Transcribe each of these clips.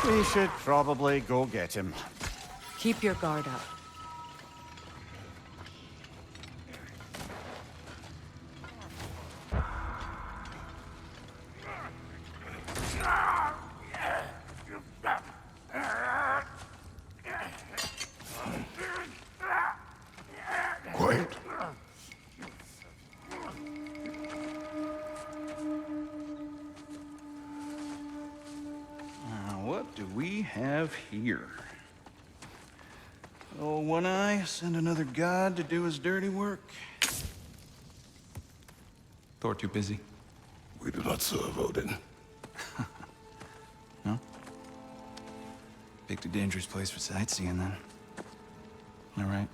We should probably go get him. Keep your guard up. Quiet. What do we have here? Oh, One Eye, send another god to do his dirty work. Thor too busy? We do not serve Odin. No? Picked a dangerous place for sightseeing, then. All right.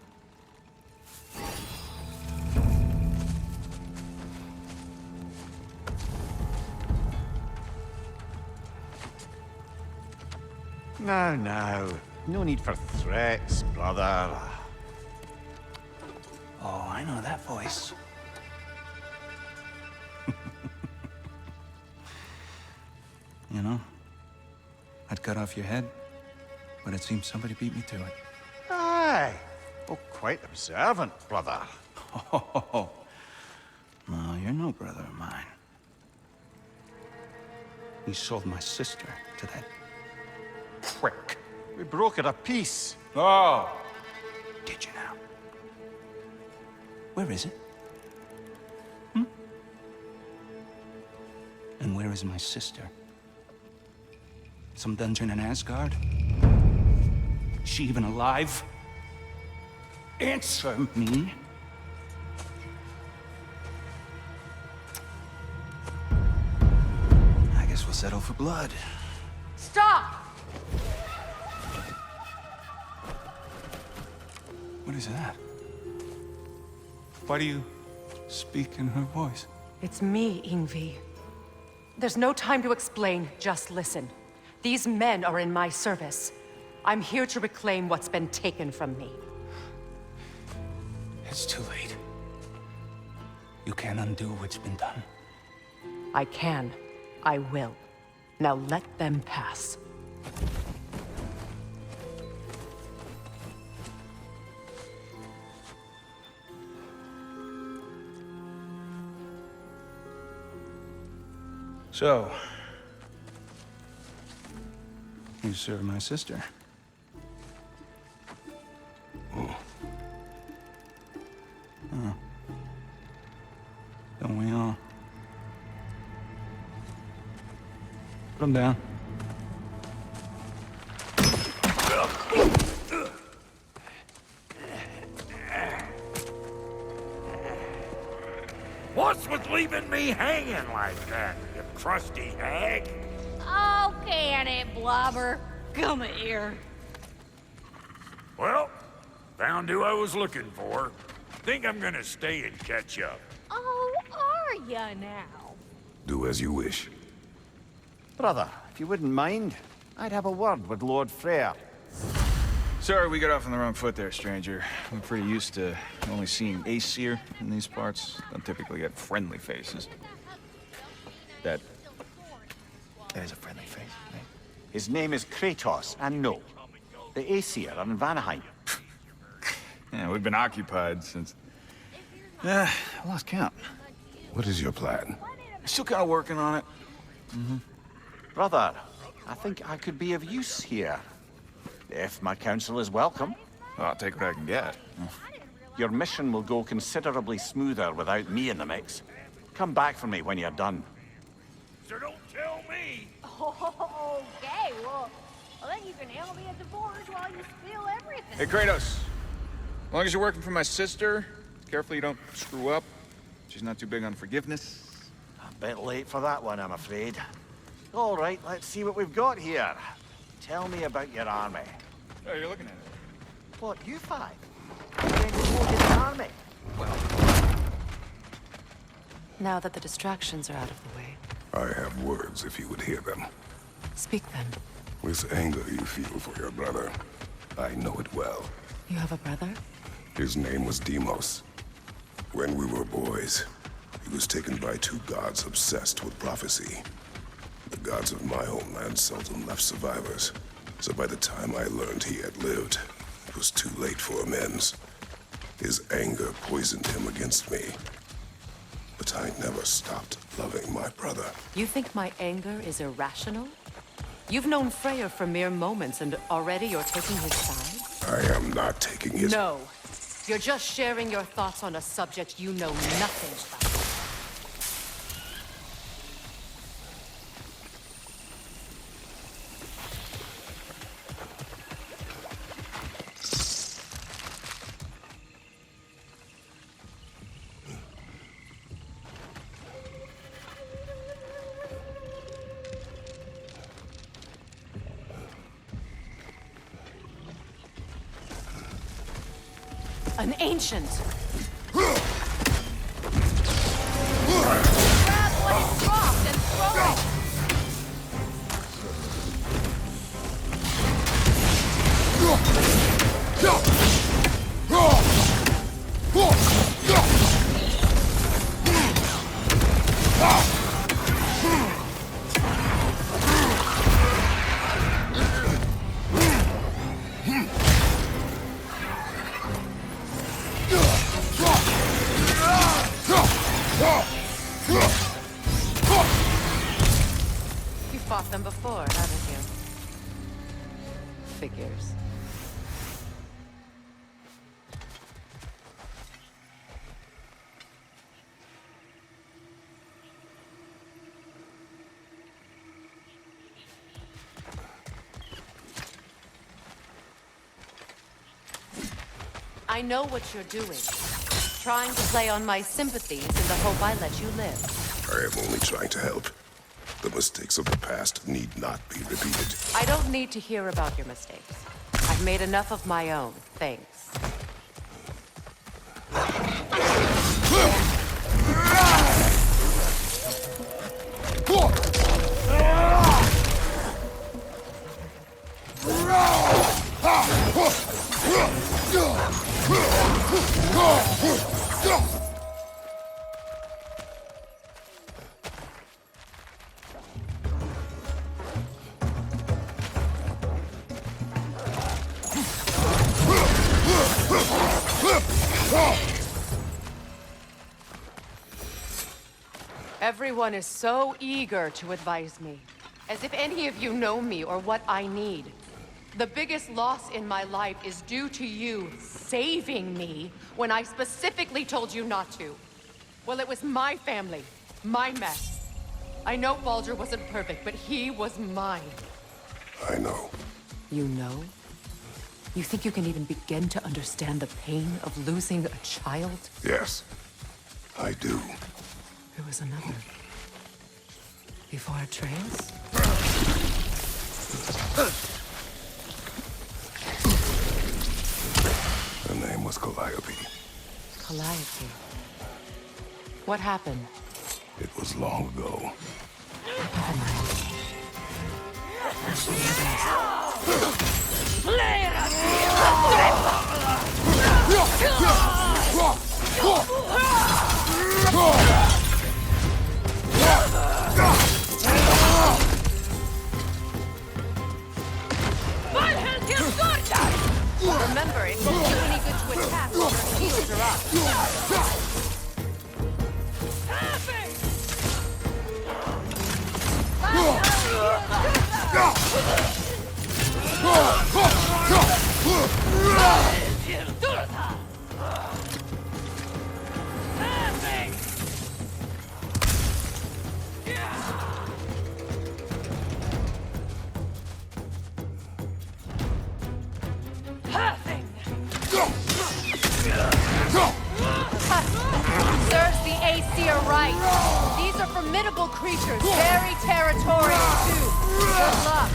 Now. No need for threats, brother. Oh, I know that voice. You know, I'd cut off your head, but it seems somebody beat me to it. Aye. Oh, quite observant, brother. Oh, no, you're no brother of mine. You sold my sister to that prick. We broke it a piece. Oh! Did you now? Where is it? And where is my sister? Some dungeon in Asgard? Is she even alive? Answer me. I guess we'll settle for blood. Stop! What is that? Why do you speak in her voice? It's me, Ingvi. There's no time to explain, just listen. These men are in my service. I'm here to reclaim what's been taken from me. It's too late. You can't undo what's been done. I can. I will. Now let them pass. So, you serve my sister. Oh. Don't we all? Put him down. What's with leaving me hanging like that, you crusty hag? Oh, can it, Blobber? Come here. Well, found who I was looking for. Think I'm gonna stay and catch up. Oh, are ya now? Do as you wish. Brother, if you wouldn't mind, I'd have a word with Lord Freyr. Sorry we got off on the wrong foot there, stranger. We're pretty used to only seeing Aesir in these parts. Don't typically get friendly faces. That is a friendly face, right? His name is Kratos, and no, the Aesir are in Vanaheim. Yeah, we've been occupied since... I lost count. What is your plan? Still kind of working on it. Brother, I think I could be of use here. If my counsel is welcome. Well, I'll take what I can get. Your mission will go considerably smoother without me in the mix. Come back for me when you're done. So don't tell me. Oh, okay, well, then you can help me at the forge while you spill everything. Hey, Kratos. As long as you're working for my sister, careful you don't screw up. She's not too big on forgiveness. A bit late for that one, I'm afraid. All right, let's see what we've got here. Tell me about your army. Oh, you're looking at it. What, you five? You then promoted the army? Now that the distractions are out of the way, I have words if you would hear them. speak then. This anger you feel for your brother, I know it well. You have a brother? His name was Deimos. When we were boys, he was taken by two gods obsessed with prophecy. The gods of my homeland seldom left survivors. So by the time I learned he had lived, it was too late for amends. His anger poisoned him against me. But I never stopped loving my brother. You think my anger is irrational? You've known Freyr for mere moments, and already you're taking his side? I am not taking his... No. You're just sharing your thoughts on a subject you know nothing about. An ancient! Grab what is dropped and throw it! You fought them before, haven't you? Figures. I know what you're doing. Trying to play on my sympathies in the hope I let you live. I am only trying to help. The mistakes of the past need not be repeated. I don't need to hear about your mistakes. I've made enough of my own, thanks. Everyone is so eager to advise me, as if any of you know me or what I need. The biggest loss in my life is due to you saving me when I specifically told you not to. Well, it was my family, my mess. I know Baldur wasn't perfect, but he was mine. I know. You know? You think you can even begin to understand the pain of losing a child? Yes, I do. There was another. Before Atreus? Her name was Calliope. Calliope. What happened? It was long ago. Remember, it won't do any good to attack while her shields are up. Serves the Aesir right. These are formidable creatures, very territorial too. Good luck.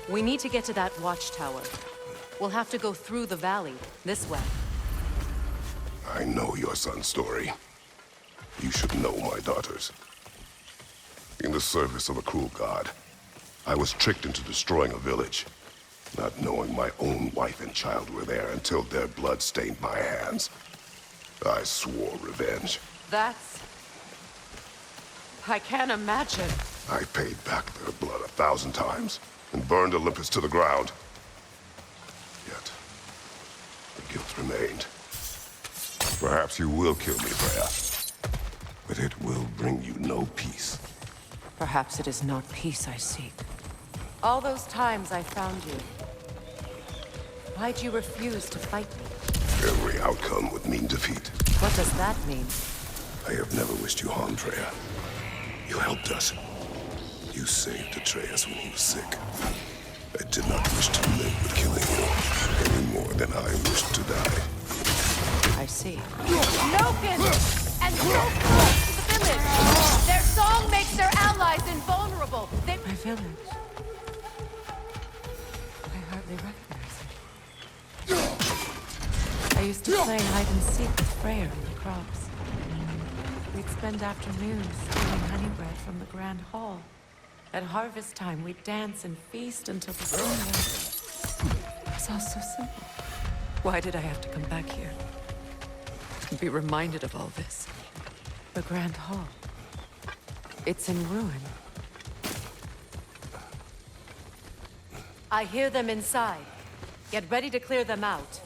We need to get to that watchtower. We'll have to go through the valley, this way. I know your son's story. You should know my daughter's. In the service of a cruel god, I was tricked into destroying a village, not knowing my own wife and child were there until their blood stained my hands. I swore revenge. That's... I can't imagine. I paid back their blood 1,000 times and burned Olympus to the ground. Yet, the guilt remained. Perhaps you will kill me, Freya, but it will bring you no peace. Perhaps it is not peace I seek. All those times I found you, why'd you refuse to fight me? Every outcome would mean defeat. What does that mean? I have never wished you harm, Freya. You helped us. You saved Atreus when he was sick. I did not wish to live with killing you, any more than I wished to die. I see. Noken! And no close to the village! Their song makes their allies invulnerable! My village? I hardly recognize it. I used to play hide and seek with Freyr in the crops. We'd spend afternoons stealing honey bread from the Grand Hall. At harvest time, we'd dance and feast until the sun rose. It was all so simple. Why did I have to come back here? And be reminded of all this? The Grand Hall. It's in ruin. I hear them inside. Get ready to clear them out.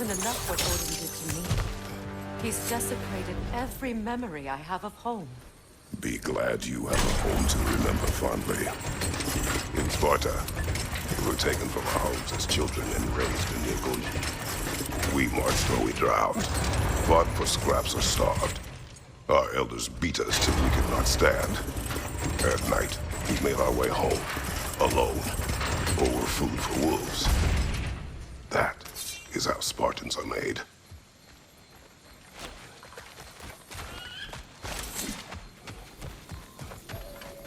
Enough what Odin did to me. He's desecrated every memory I have of home. Be glad you have a home to remember fondly. In Sparta, we were taken from our homes as children and raised in Nigel. We marched or we drowned, fought for scraps or starved. Our elders beat us till we could not stand. At night, we made our way home, alone, or were food for wolves. That is how Spartans are made.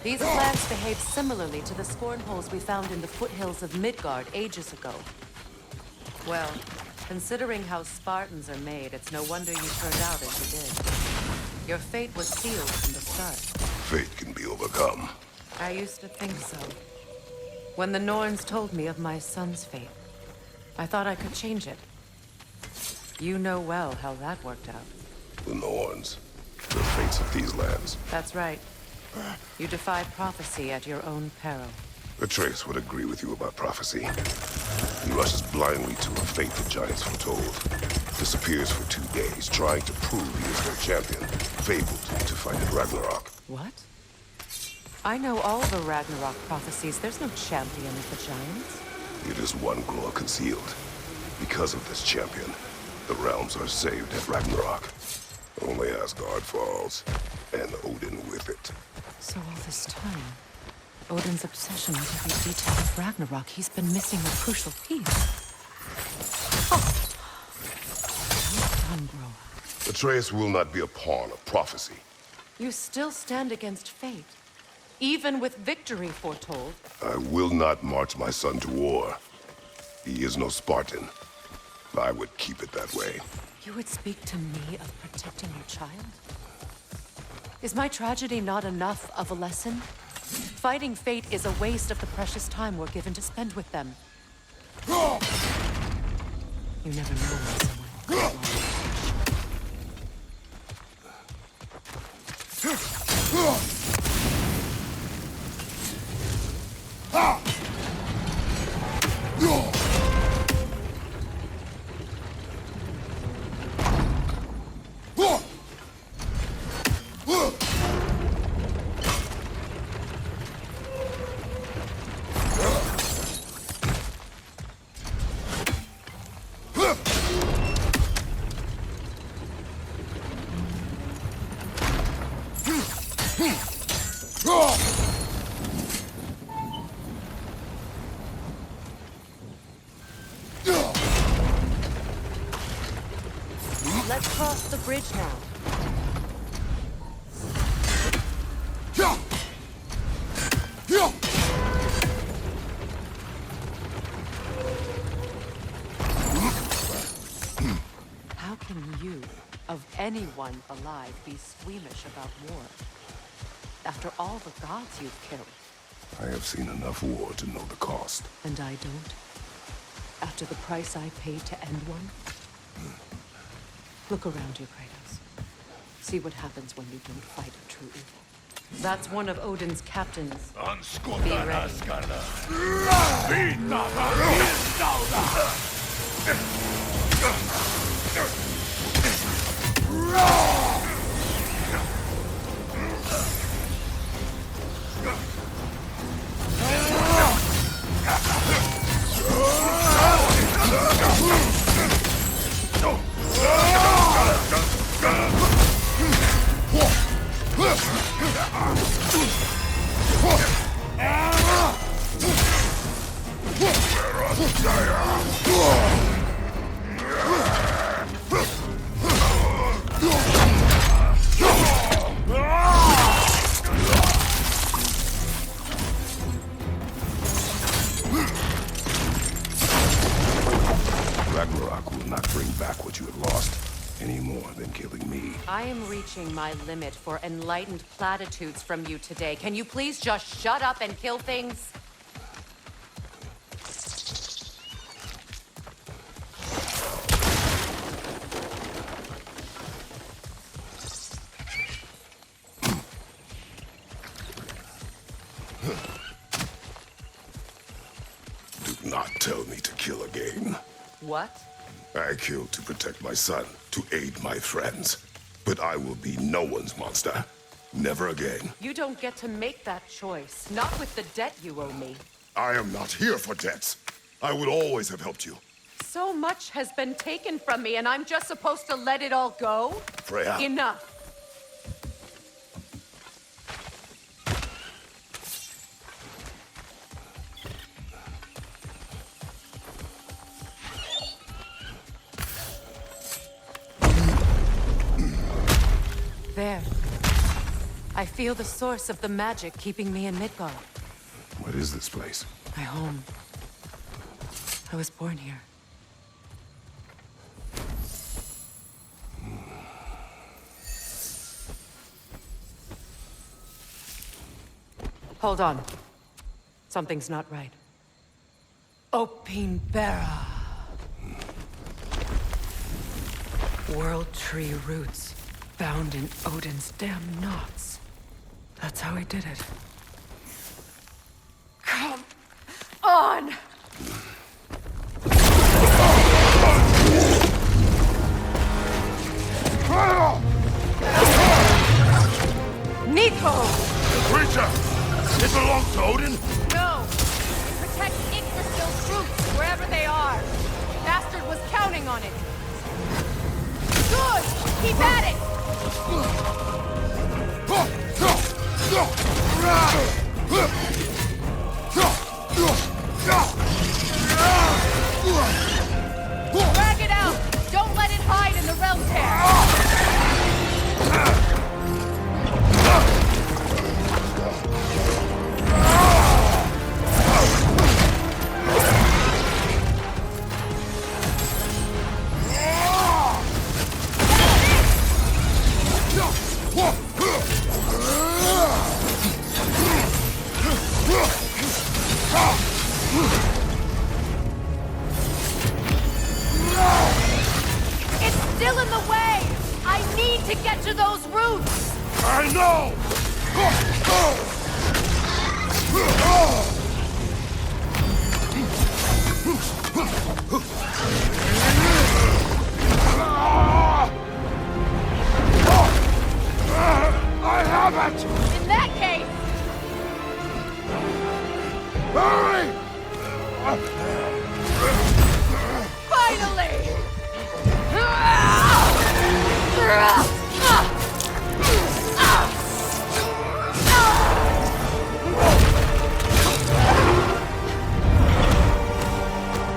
These plants behave similarly to the scorn holes we found in the foothills of Midgard ages ago. Well, considering how Spartans are made, it's no wonder you turned out as you did. Your fate was sealed from the start. Fate can be overcome. I used to think so. When the Norns told me of my son's fate, I thought I could change it. You know well how that worked out. The Norns, the fates of these lands. That's right. You defied prophecy at your own peril. Atreus would agree with you about prophecy. He rushes blindly to a fate the giants foretold. Disappears for 2 days, trying to prove he is their champion. Fabled to fight at Ragnarok. What? I know all the Ragnarok prophecies. There's no champion of the giants. It is one glow concealed. Because of this champion, the realms are saved at Ragnarok. Only Asgard falls, and Odin with it. So all this time, Odin's obsession with every detail of Ragnarok, he's been missing a crucial piece. Oh. Well done, Groa. Atreus will not be a pawn of prophecy. You still stand against fate, even with victory foretold. I will not march my son to war. He is no Spartan. I would keep it that way. You would speak to me of protecting your child? Is my tragedy not enough of a lesson? Fighting fate is a waste of the precious time we're given to spend with them. You never know when someone Let's cross the bridge now. How can you, of anyone alive, be squeamish about war? After all the gods you've killed. I have seen enough war to know the cost. And I don't? After the price I paid to end one? Look around you, Kratos. See what happens when you don't fight a true evil. That's one of Odin's captains. Be ready. Ragnarok will not bring back what you have lost, any more than killing me. I am reaching my limit for enlightened platitudes from you today. Can you please just shut up and kill things? Do not tell me to kill again. What? I killed to protect my son, to aid my friends. But I will be no one's monster. Never again. You don't get to make that choice. Not with the debt you owe me. I am not here for debts. I would always have helped you. So much has been taken from me, and I'm just supposed to let it all go? Freya. Enough. There. I feel the source of the magic keeping me in Midgard. What is this place? My home. I was born here. Hold on. Something's not right. Opinbera. World tree roots. Bound in Odin's damn knots. That's how he did it. Come on! Nico! The creature! It belongs to Odin? No! It protects Yggdrasil's troops, wherever they are. Bastard was counting on it. Good! Keep at it! Drag it out! Don't let it hide in the realm tear! It's still in the way! I need to get to those roots! I know! I have it! In that case, Hurry! finally!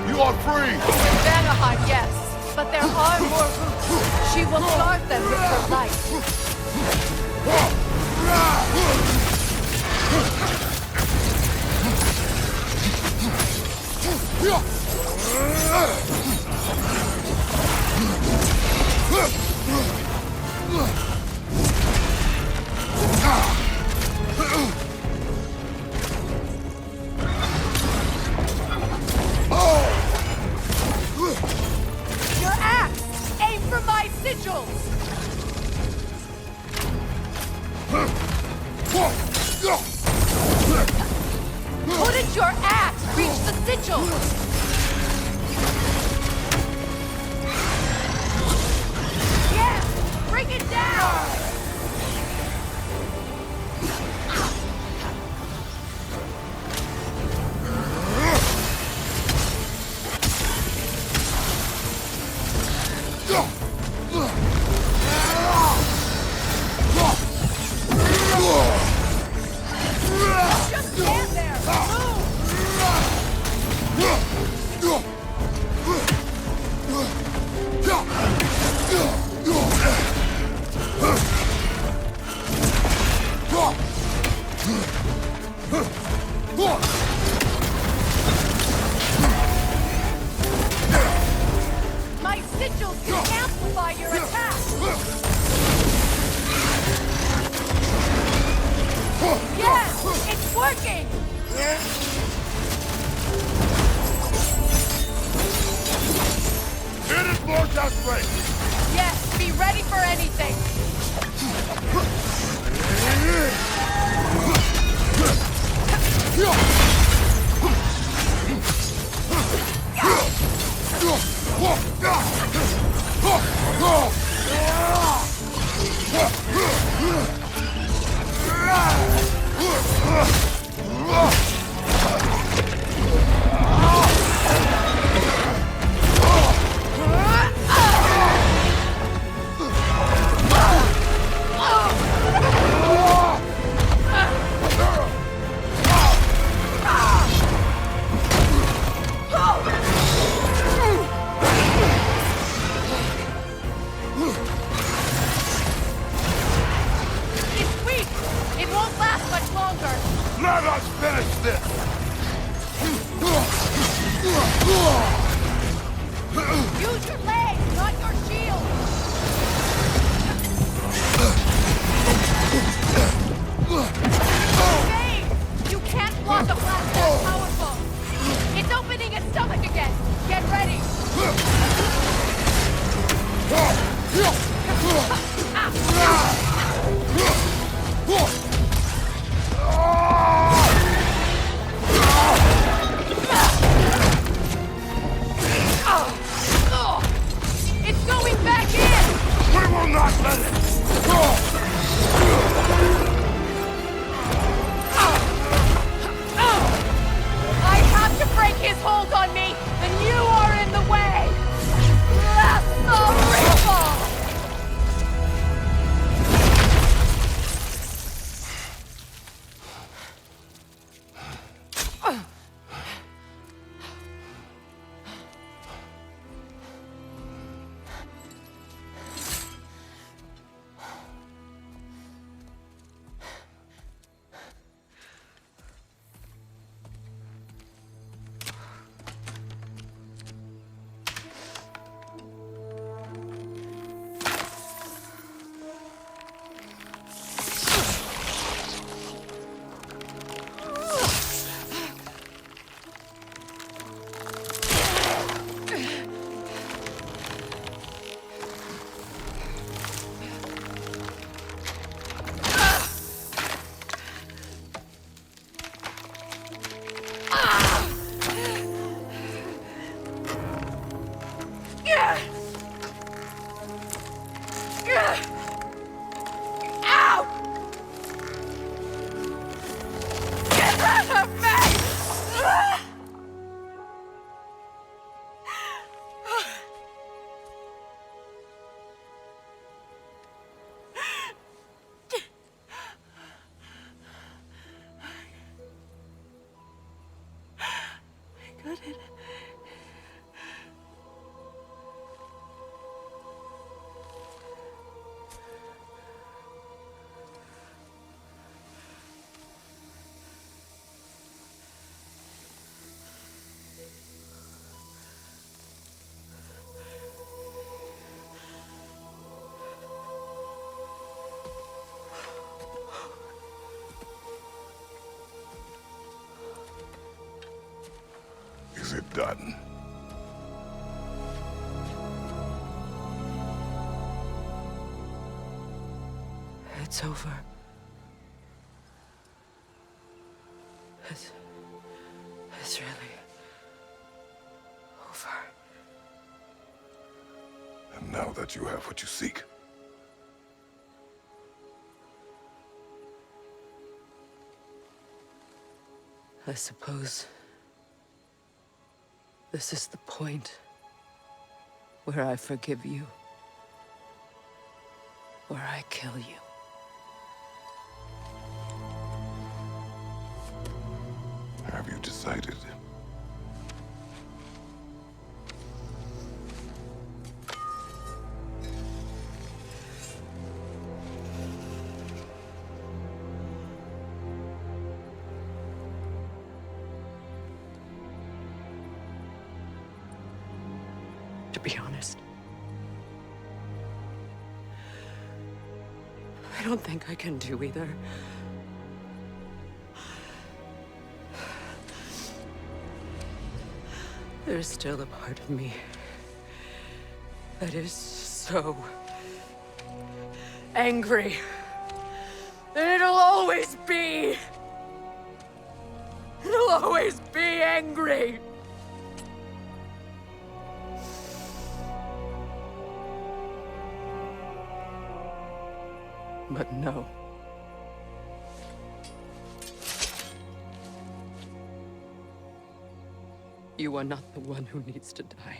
You are free! Vanaheim, yes, but there are more roots. She will guard them with her light. Your axe! Aim for my sigils! Couldn't your axe reach the sigils? Yeah! Bring it down! Just stand there! My sigils can amplify your attack! Yes! It's working! It is more desperate! Yes, be ready for anything! It's weak! It won't last much longer! Let us finish this! Use your legs, not your shield! Dave! You can't block a blast that powerful! It's opening its stomach again! Get ready! done. It's over. It's really over. And now that you have what you seek, I suppose this is the point where I forgive you, where I kill you. have you decided? To be honest, I don't think I can do either. There's still a part of me that is so angry that it'll always be angry. But no. You are not the one who needs to die.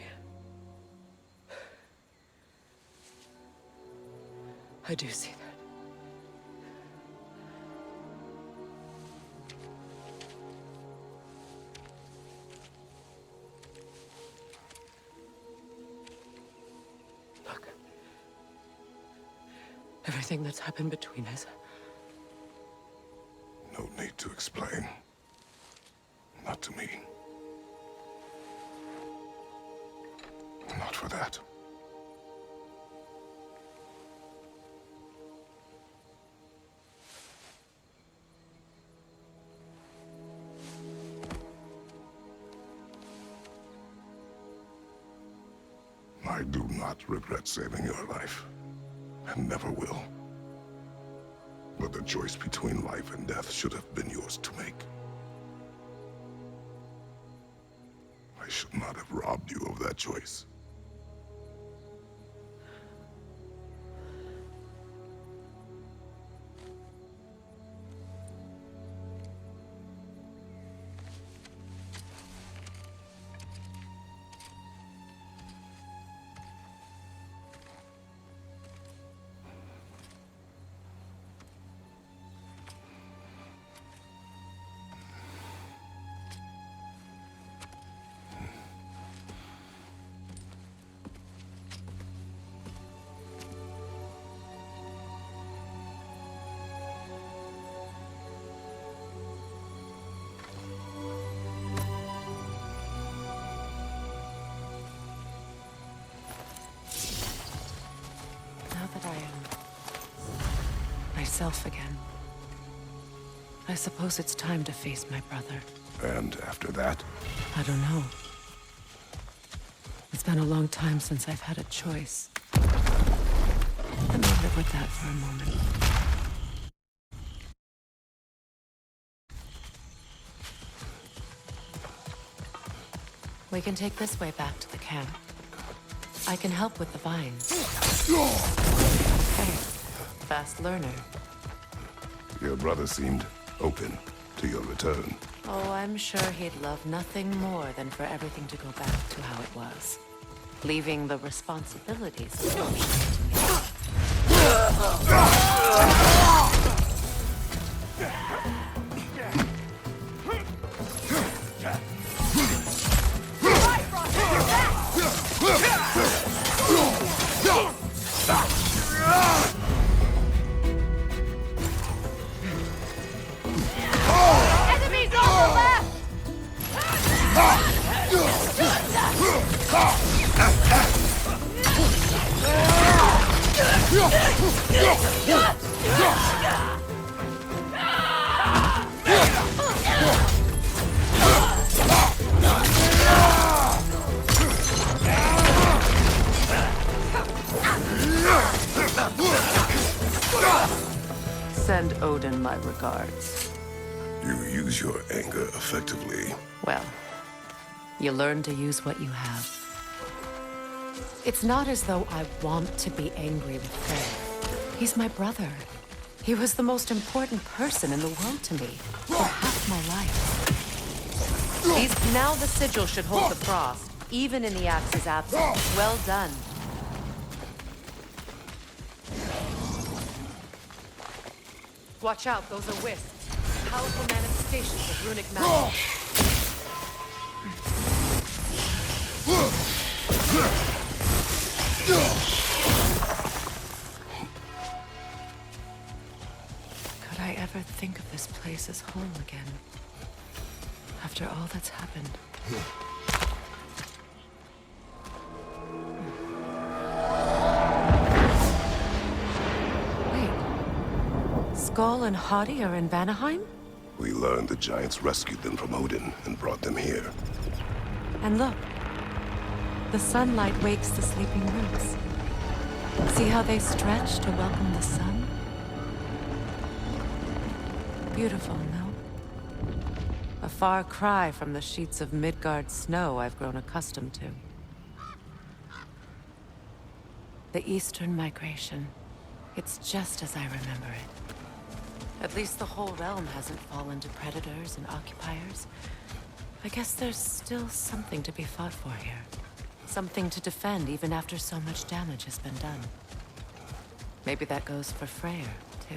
I do see that. Look. Everything that's happened between us. No need to explain. Not to me. Not for that. I do not regret saving your life, and never will. But the choice between life and death should have been yours to make. I should not have robbed you of that choice. Myself again. I suppose it's time to face my brother. And after that? I don't know. It's been a long time since I've had a choice. Let me live with that for a moment. We can take this way back to the camp. I can help with the vines. Okay. Fast learner. Your brother seemed open to your return. Oh, I'm sure he'd love nothing more than for everything to go back to how it was. Leaving the responsibilities to me. Send Odin my regards. You use your anger effectively. Well, you learn to use what you have. It's not as though I want to be angry with Frey. He's my brother. He was the most important person in the world to me for half my life. Now the sigil should hold the frost, even in the Axe's absence. Well done. Watch out, those are wisps. Powerful manifestations of runic magic. Could I ever think of this place as home again? After all that's happened. Wait. Skull and Hadi are in Vanaheim? We learned the giants rescued them from Odin and brought them here. And look. The sunlight wakes the sleeping roots. See how they stretch to welcome the sun? Beautiful, no? A far cry from the sheets of Midgard snow I've grown accustomed to. The Eastern Migration. It's just as I remember it. At least the whole realm hasn't fallen to predators and occupiers. I guess there's still something to be fought for here. Something to defend even after so much damage has been done. Maybe that goes for Freyr, too.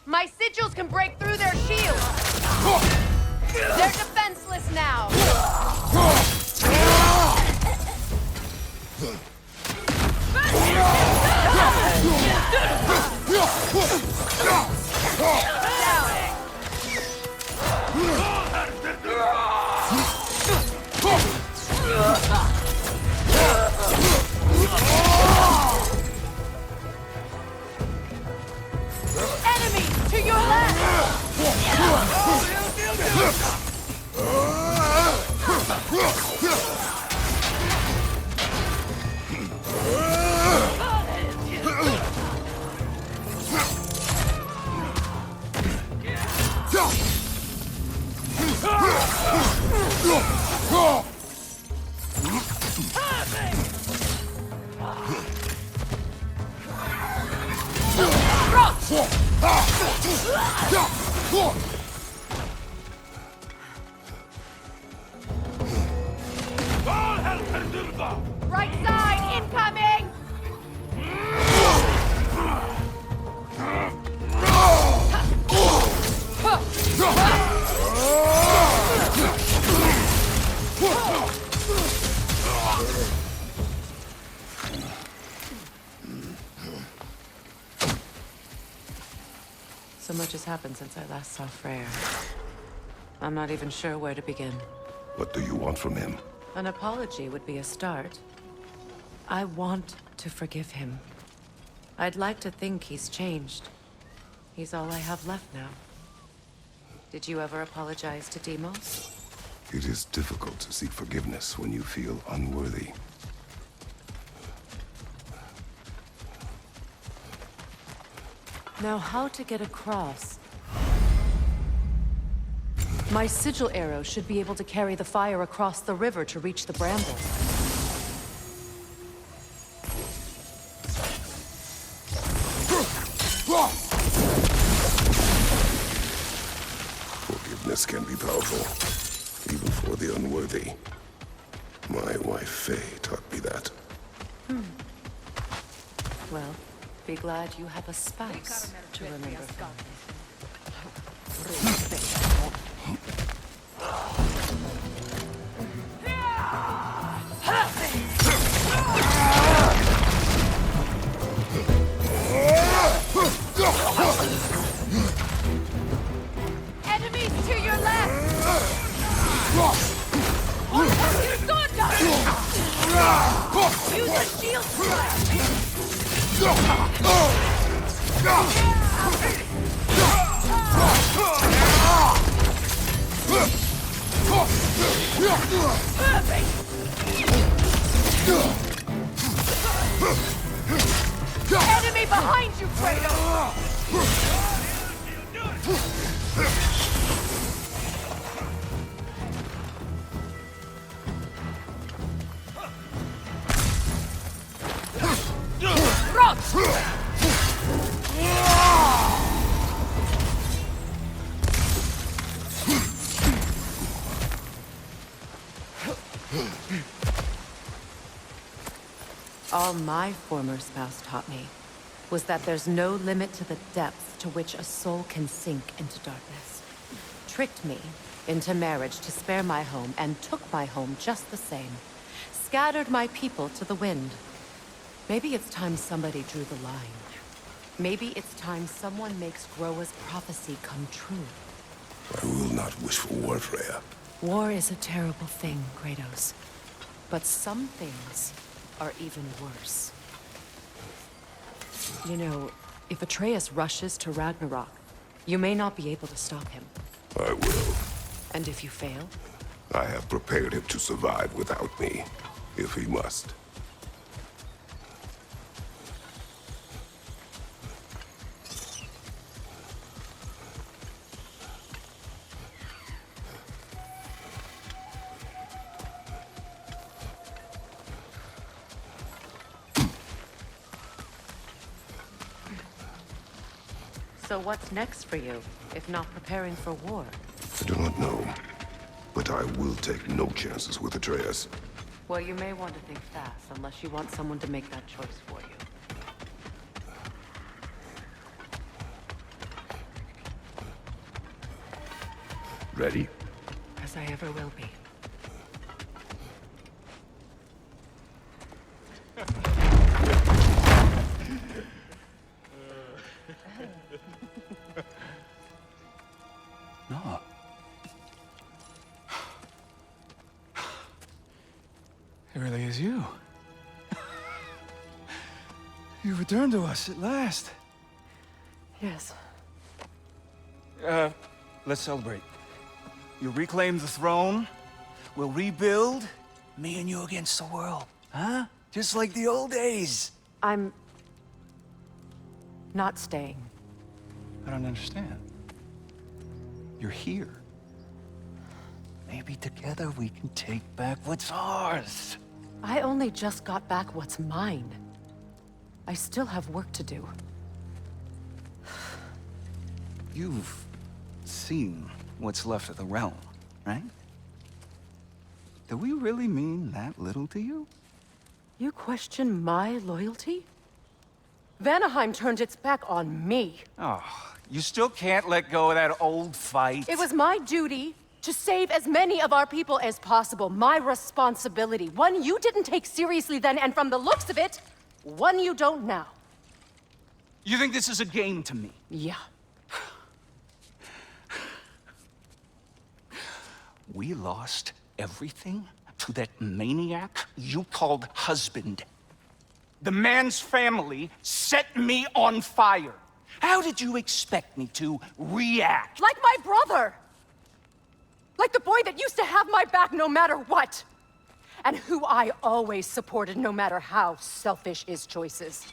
My sigils can break through their shields! They're defenseless now! Enemies to your left! Right side, incoming! So much has happened since I last saw Freyr. I'm not even sure where to begin. What do you want from him? An apology would be a start. I want to forgive him. I'd like to think he's changed. He's all I have left now. Did you ever apologize to Demos? It is difficult to seek forgiveness when you feel unworthy. Now, how to get across? My sigil arrow should be able to carry the fire across the river to reach the bramble. Forgiveness can be powerful, even for the unworthy. My wife Faye taught me that. Well, be glad you have a spouse to remember from. Enemies to your left! Use a shield strike! Enemy behind you, Kratos! All my former spouse taught me was that there's no limit to the depths to which a soul can sink into darkness. Tricked me into marriage to spare my home and took my home just the same. Scattered my people to the wind. Maybe it's time somebody drew the line. Maybe it's time someone makes Groa's prophecy come true. I will not wish for war, Freya. War is a terrible thing, Kratos. But some things are even worse. You know, if Atreus rushes to Ragnarok, you may not be able to stop him. I will. And if you fail? I have prepared him to survive without me, if he must. So what's next for you, if not preparing for war? I do not know, but I will take no chances with Atreus. Well, you may want to think fast, unless you want someone to make that choice for you. Ready? As I ever will be. No. It really is you. You returned to us at last. Yes. Let's celebrate. You reclaim the throne, we'll rebuild, me and you against the world, huh? Just like the old days. I'm not staying. I don't understand. You're here. Maybe together we can take back what's ours. I only just got back what's mine. I still have work to do. You've seen what's left of the realm, right? Do we really mean that little to you? You question my loyalty? Vanaheim turned its back on me. Oh, you still can't let go of that old fight? It was my duty to save as many of our people as possible. My responsibility. One you didn't take seriously then, and from the looks of it, one you don't now. You think this is a game to me? Yeah. We lost everything to that maniac you called husband. The man's family set me on fire. How did you expect me to react? Like my brother! Like the boy that used to have my back no matter what! And who I always supported no matter how selfish his choices.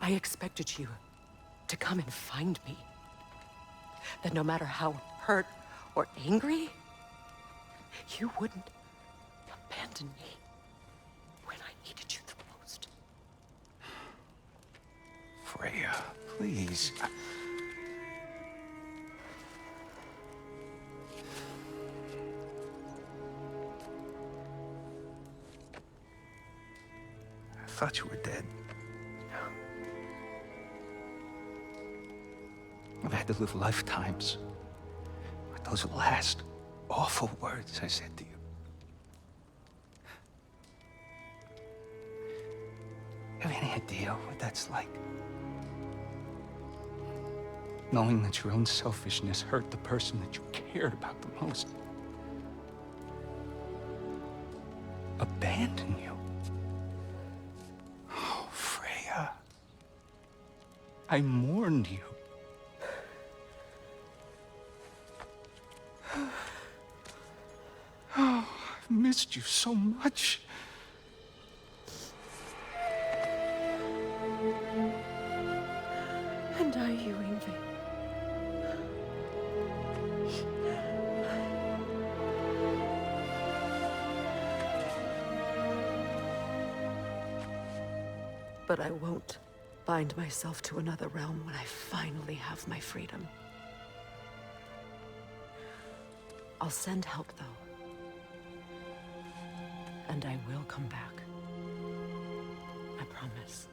I expected you to come and find me. That no matter how hurt or angry, you wouldn't abandon me when I needed you the most. Freya, please. I thought you were dead. I've had to live lifetimes with those last awful words I said to you. Have any idea what that's like? Knowing that your own selfishness hurt the person that you cared about the most. abandon you. Oh, Freya. I mourned you. Oh, I've missed you so much. And are you, Ingrid? But I won't bind myself to another realm when I finally have my freedom. I'll send help, though. And I will come back. I promise.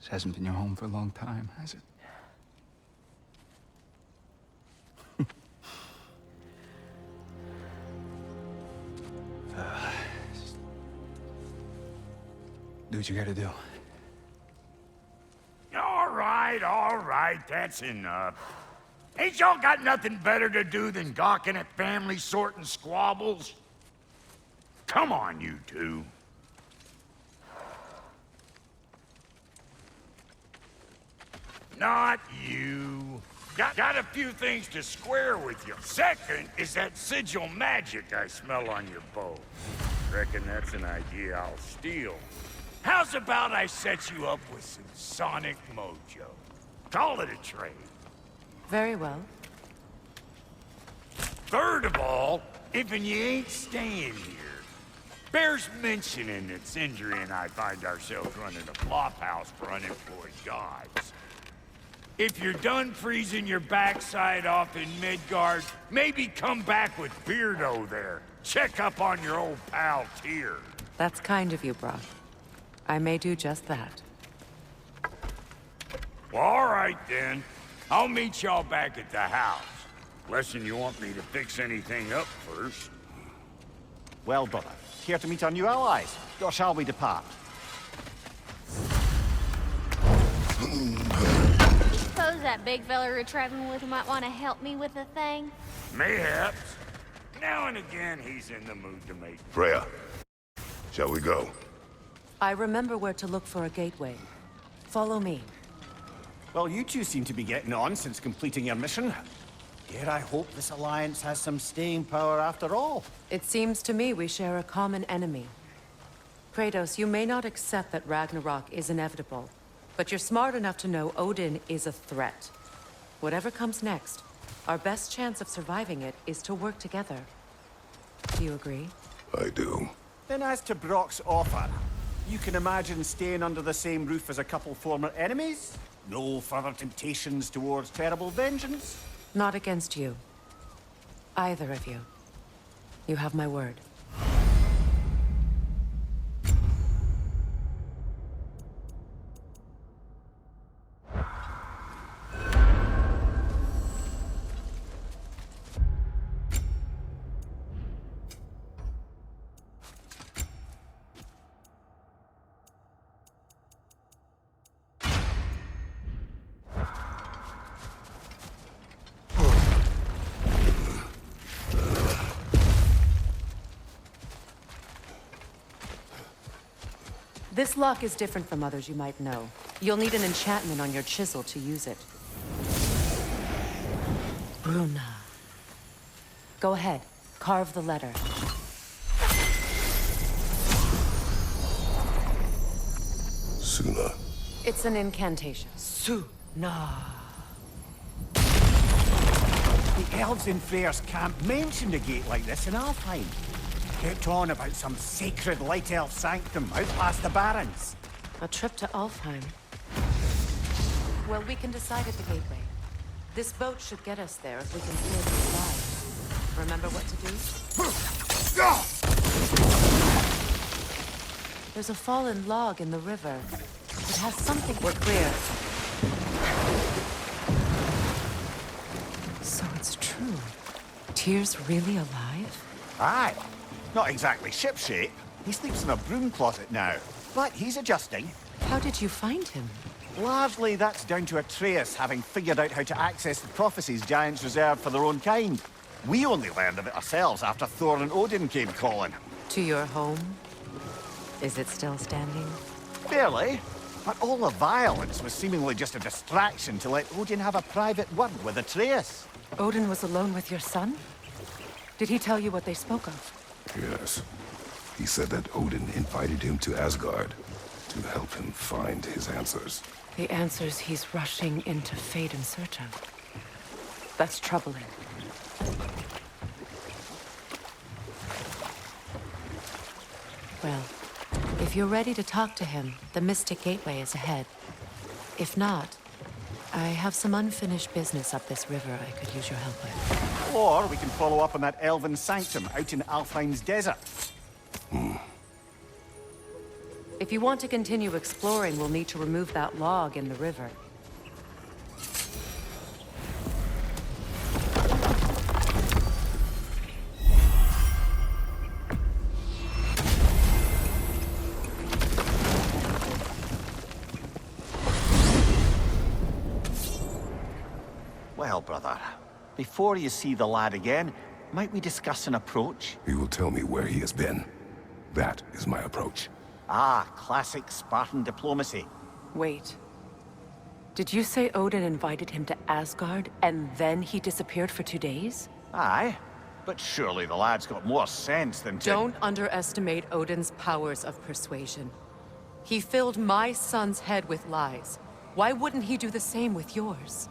This hasn't been your home for a long time, has it? Do what you gotta do. All right, that's enough. Ain't y'all got nothing better to do than gawking at family sorting squabbles? Come on, you two. Not you. Got a few things to square with you. Second is that sigil magic I smell on your bow. Reckon that's an idea I'll steal. How's about I set you up with some sonic mojo? Call it a trade. Very well. Third of all, if you ain't staying here, bears mentioning that Sindri and I find ourselves running a flophouse for unemployed gods. If you're done freezing your backside off in Midgard, maybe come back with Beardo there. Check up on your old pal Tyr. That's kind of you, Brock. I may do just that. Well, all right then. I'll meet y'all back at the house. Unless you want me to fix anything up first. Well, brother, care to meet our new allies? Or shall we depart? Suppose that big fella we're traveling with might want to help me with a thing? Mayhaps. Now and again, he's in the mood to make... Freya, shall we go? I remember where to look for a gateway. Follow me. Well, you two seem to be getting on since completing your mission. Dare I hope this alliance has some staying power after all? It seems to me we share a common enemy. Kratos, you may not accept that Ragnarok is inevitable, but you're smart enough to know Odin is a threat. Whatever comes next, our best chance of surviving it is to work together. Do you agree? I do. Then as to Brock's offer, you can imagine staying under the same roof as a couple former enemies? No further temptations towards terrible vengeance? Not against you. Either of you. You have my word. This lock is different from others you might know. You'll need an enchantment on your chisel to use it. Bruna. Go ahead. Carve the letter. Suna. It's an incantation. Suna. The elves in Freyr's camp mentioned a gate like this in Alfheim. Kept on about some sacred light elf sanctum out past the Barrens. A trip to Alfheim. Well, we can decide at the gateway. This boat should get us there if we can clear the sky. Remember what to do? There's a fallen log in the river. It has something... We're clear. So it's true. Tyr's really alive? Aye. Not exactly shipshape. He sleeps in a broom closet now. But he's adjusting. How did you find him? Largely that's down to Atreus having figured out how to access the prophecies giants reserve for their own kind. We only learned of it ourselves after Thor and Odin came calling. To your home? Is it still standing? Barely. But all the violence was seemingly just a distraction to let Odin have a private word with Atreus. Odin was alone with your son? Did he tell you what they spoke of? Yes. He said that Odin invited him to Asgard to help him find his answers. The answers he's rushing into fate in search of. That's troubling. Well, if you're ready to talk to him, the Mystic Gateway is ahead. If not, I have some unfinished business up this river I could use your help with. Or we can follow up on that elven sanctum out in Alfheim's desert. If you want to continue exploring, we'll need to remove that log in the river. Well, brother, before you see the lad again, might we discuss an approach? He will tell me where he has been. That is my approach. Ah, classic Spartan diplomacy. Wait. Did you say Odin invited him to Asgard, and then he disappeared for 2 days? Aye, but surely the lad's got more sense than to... Don't underestimate Odin's powers of persuasion. He filled my son's head with lies. Why wouldn't he do the same with yours?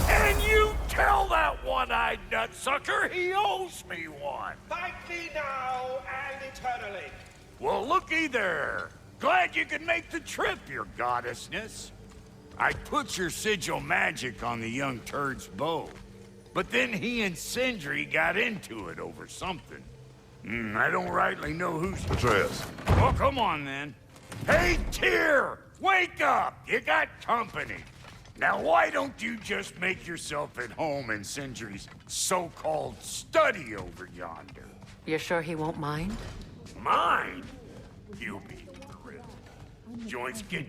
And you tell that one-eyed nutsucker he owes me one. Fight thee now and eternally. Well, looky there. Glad you could make the trip, your goddessness. I put your sigil magic on the young turd's bow. But then he and Sindri got into it over something. I don't rightly know who's... Atreus. Oh, come on, then. Hey, Tyr! Wake up! You got company. Now, why don't you just make yourself at home in Sindri's so-called study over yonder? You're sure he won't mind? Mine? You be thrilled. Joints get...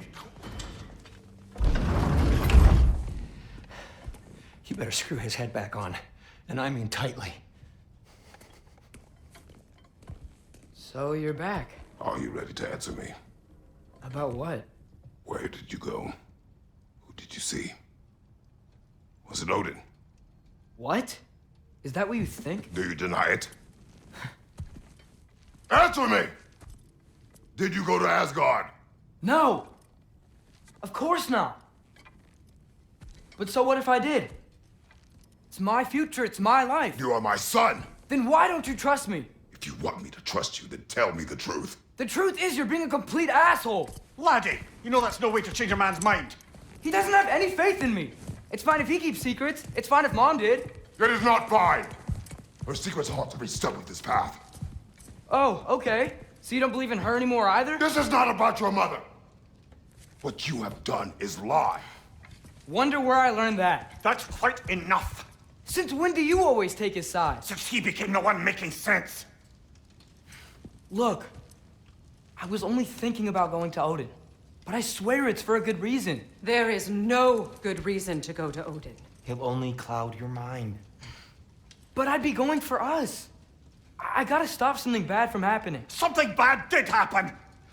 You better screw his head back on. And I mean tightly. So you're back. Are you ready to answer me? About what? Where did you go? Who did you see? Was it Odin? What? Is that what you think? Do you deny it? Answer me! Did you go to Asgard? No! Of course not! But so what if I did? It's my future, it's my life. You are my son! Then why don't you trust me? If you want me to trust you, then tell me the truth. The truth is you're being a complete asshole! Laddie, you know that's no way to change a man's mind. He doesn't have any faith in me. It's fine if he keeps secrets. It's fine if Mom did. It is not fine! Her secrets ought to be stuck with this path. Oh, okay. So you don't believe in her anymore either? This is not about your mother. What you have done is lie. Wonder where I learned that. That's quite enough. Since when do you always take his side? Since he became the one making sense. Look, I was only thinking about going to Odin. But I swear it's for a good reason. There is no good reason to go to Odin. He'll only cloud your mind. But I'd be going for us. I gotta stop something bad from happening. Something bad did happen.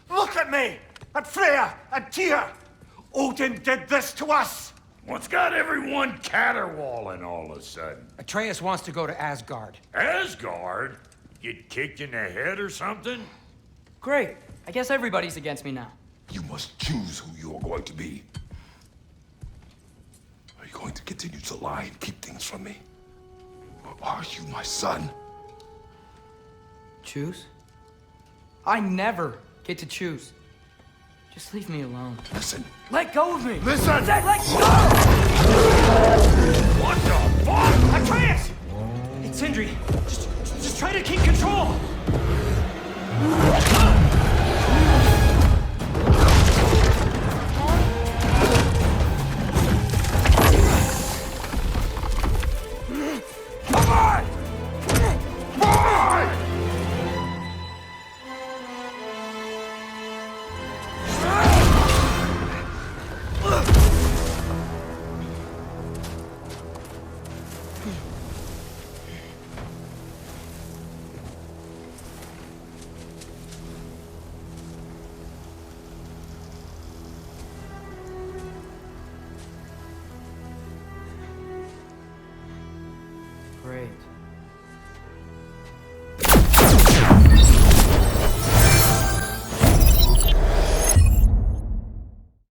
Look at me, at Freya, at Tyr. Odin did this to us. What's got everyone caterwauling all of a sudden? Atreus wants to go to Asgard. Asgard? Get kicked in the head or something? Great. I guess everybody's against me now. You must choose who you are going to be. Are you going to continue to lie and keep things from me? Or are you my son? Choose? I never get to choose. Just leave me alone. Listen. Let go of me! Listen! I said let go! What the fuck? Atreus! It's Sindri. Just try to keep control!